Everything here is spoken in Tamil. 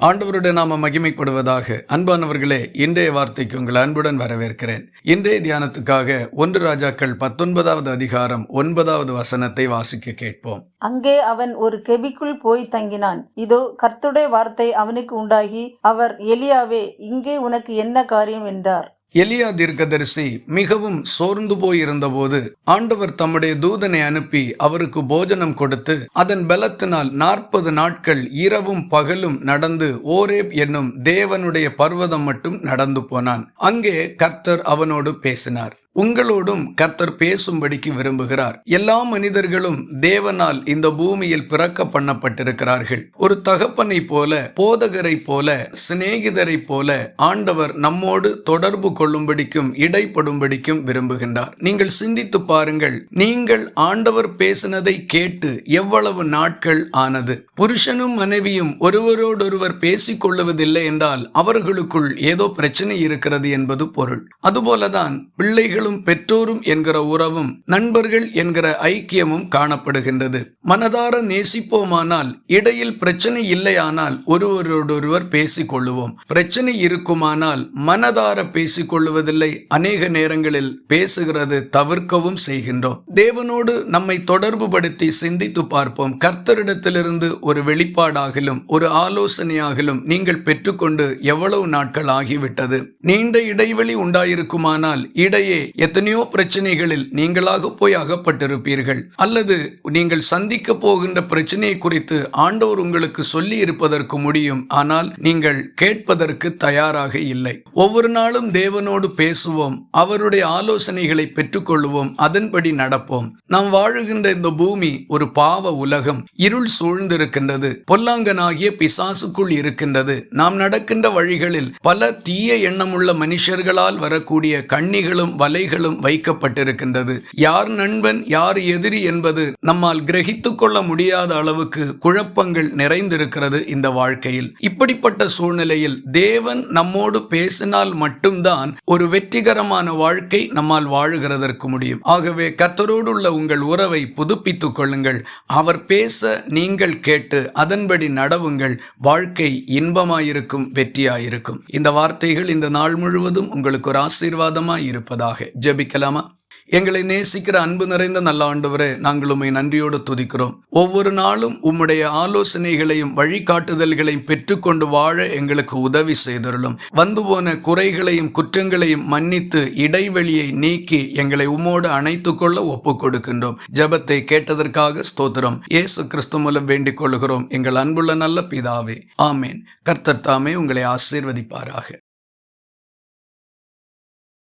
ஆண்டவருடைய நாம மகிமைப்படுவதாக. அன்பானவர்களே, இன்றைய வார்த்தைக்கு உங்கள் அன்புடன் வரவேற்கிறேன். இன்றைய தியானத்துக்காக 1 ராஜாக்கள் 19வது அதிகாரம் 9வது வசனத்தை வாசிக்க கேட்போம். அங்கே அவன் ஒரு கெபிக்குள் போய் தங்கினான். இதோ கர்த்தருடைய வார்த்தை அவனுக்கு உண்டாகி, அவர் எலியாவே, இங்கே உனக்கு என்ன காரியம் என்றார். எலியா தீர்க்கதரிசி மிகவும் சோர்ந்து போயிருந்தபோது ஆண்டவர் தம்முடைய தூதனை அனுப்பி அவருக்கு போஜனம் கொடுத்து, அதன் பலத்தினால் 40 நாட்கள் இரவும் பகலும் நடந்து ஓரேப் என்னும் தேவனுடைய பர்வதம் மட்டும் நடந்து போனான். அங்கே கர்த்தர் அவனோடு பேசினார். உங்களோடும் கர்த்தர் பேசும்படிக்கு விரும்புகிறார். எல்லா மனிதர்களும் தேவனால் இந்த பூமியில் பிறக்க பண்ணப்பட்டிருக்கிறார்கள். ஒரு தகப்பனை போல, போதகரை போல, சிநேகிதரை போல ஆண்டவர் நம்மோடு தொடர்பு கொள்ளும்படிக்கும் இடைப்படும்படிக்கும் விரும்புகின்றார். நீங்கள் சிந்தித்து பாருங்கள். நீங்கள் ஆண்டவர் பேசினதை கேட்டு எவ்வளவு நாட்கள் ஆனது? புருஷனும் மனைவியும் ஒருவரோடொருவர் பேசிக் கொள்ளுவதில்லை என்றால் அவர்களுக்குள் ஏதோ பிரச்சனை இருக்கிறது என்பது பொருள். அதுபோலதான் பிள்ளைகள் பெற்றோரும் என்கிற உறவும், நண்பர்கள் என்கிற ஐக்கியமும் காணப்படுகின்றது. மனதார நேசிப்போமானால், இடையில் பிரச்சனை இல்லையானால் ஒருவரோடொருவர் பேசிக் கொள்ளுவோம். பிரச்சனை இருக்குமானால் மனதார பேசிக் கொள்ளுவதில்லை. அநேக நேரங்களில் பேசுகிறது தவிர்க்கவும் செய்கின்றோம். தேவனோடு நம்மை தொடர்பு படுத்தி சிந்தித்து பார்ப்போம். கர்த்தரிடத்திலிருந்து ஒரு வெளிப்பாடாகிலும் ஒரு ஆலோசனையாகிலும் நீங்கள் பெற்றுக்கொண்டு எவ்வளவு நாட்கள் ஆகிவிட்டது? நீண்ட இடைவெளி உண்டாயிருக்குமானால் இடையே எத்தனையோ பிரச்சனைகளில் நீங்களாக போய் அகப்பட்டிருப்பீர்கள். அல்லது நீங்கள் சந்திக்க போகின்ற பிரச்சனையை குறித்து ஆண்டவர் உங்களுக்கு சொல்லி இருப்பதற்கு முடியும். ஆனால் நீங்கள் கேட்பதற்கு தயாராக இல்லை. ஒவ்வொரு நாளும் தேவனோடு பேசுவோம். அவருடைய ஆலோசனைகளை பெற்றுக்கொள்வோம். அதன்படி நடப்போம். நாம் வாழுகின்ற இந்த பூமி ஒரு பாவ உலகம். இருள் சூழ்ந்திருக்கின்றது. பொல்லாங்கனாகிய பிசாசுக்குள் இருக்கின்றது. நாம் நடக்கின்ற வழிகளில் பல தீய எண்ணமுள்ள மனுஷர்களால் வரக்கூடிய கண்ணிகளும் வலைகளும் வைக்கப்பட்டிருக்கின்றது. யார் நண்பன் யார் எதிரி என்பது நம்மால் கிரகித்துக் கொள்ள முடியாத அளவுக்கு குழப்பங்கள் நிறைந்திருக்கிறது இந்த வாழ்க்கையில். இப்படிப்பட்ட சூழ்நிலையில் தேவன் நம்மோடு பேசினால் மட்டும்தான் ஒரு வெற்றிகரமான வாழ்க்கை நம்மால் வாழுகிறதற்கு முடியும். ஆகவே கர்த்தரோடு உள்ள உங்கள் உறவை புதுப்பித்துக் கொள்ளுங்கள். அவர் பேச நீங்கள் கேட்டு அதன்படி நடவுங்கள். வாழ்க்கை இன்பமாயிருக்கும், வெற்றியாயிருக்கும். இந்த வார்த்தைகள் இந்த நாள் முழுவதும் உங்களுக்கு ஒரு ஆசீர்வாதமாய் இருப்பதாக. ஜெபிக்கலாமா? எங்களை நேசிக்கிற அன்பு நிறைந்த நல்ல ஆண்டவரே, நாங்கள் உம்மை நன்றியோடு துதிக்கிறோம். ஒவ்வொரு நாளும் உம்முடைய ஆலோசனைகளையும் வழிகாட்டுதல்களையும் பெற்றுக்கொண்டு வாழ எங்களுக்கு உதவி செய்தருளும். வந்து போன குறைகளையும் குற்றங்களையும் மன்னித்து இடைவெளியை நீக்கி எங்களை உம்மோடு அணைத்துக் கொள்ள ஒப்புக் கொடுக்கின்றோம். ஜெபத்தை கேட்டதற்காக ஸ்தோத்திரம். இயேசு கிறிஸ்து மூலம் வேண்டிக் கொள்கிறோம் எங்கள் அன்புள்ள நல்ல பிதாவே, ஆமேன். கர்த்தர் தாமே உங்களை ஆசீர்வதிப்பாராக.